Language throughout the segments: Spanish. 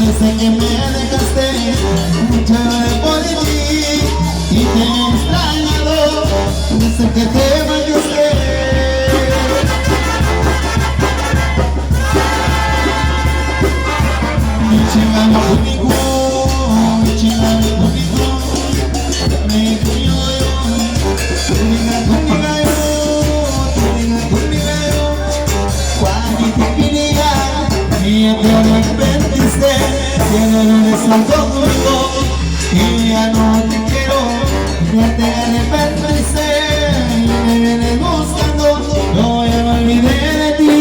Desde que me dejaste, mucho por ti y te he extrañado desde que te marchaste. Mi chingada conmigo, mi chingada conmigo, me cuido yo, tú diga conmigo yo, cuando te quería y te arrepentiste. Tienes un estar conmigo y ya no te quiero, ya te arrepentiste y me vienes buscando, no ya me olvidé de ti.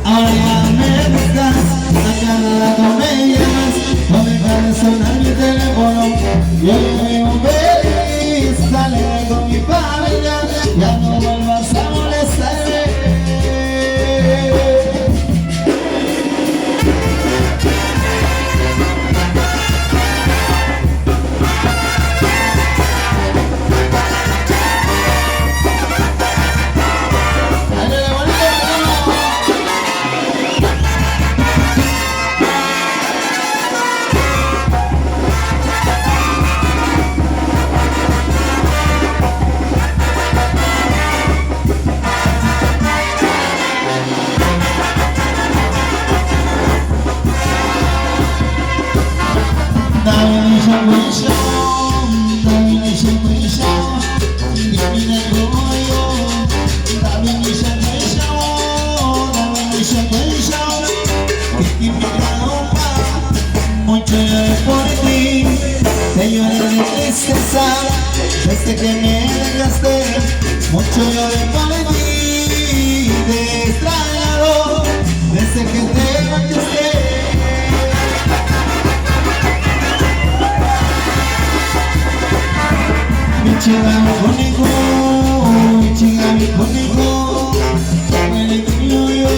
Ahora ya me buscas, a cada rato me llamas, no me dejas sonar mi teléfono. Yo vivo feliz, sale con mi familia, ya no vuelvas a molestarme. dejaste, mucho lloré por ti, te he extrañado desde que te marchaste. Mi chica mi conmigo, eres tuyo yo,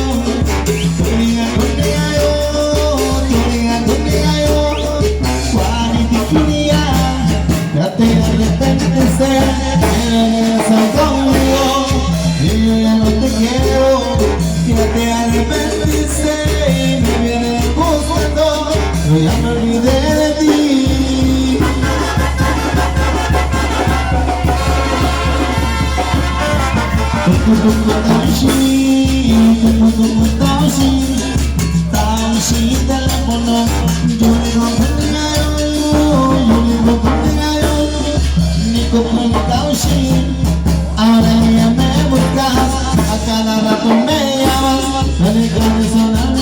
tu liga conmigo yo, cuando te quería, ya te arrepentiste, regresas conmigo, y yo ya no te quiero, ya te arrepentiste, y me viene buscando, yo ya me olvidé de ti. Tausi telepono, yo digo contigo, Nico con Tausi, ahora ya me buscas, a cada rato me llamas, no le condicionas.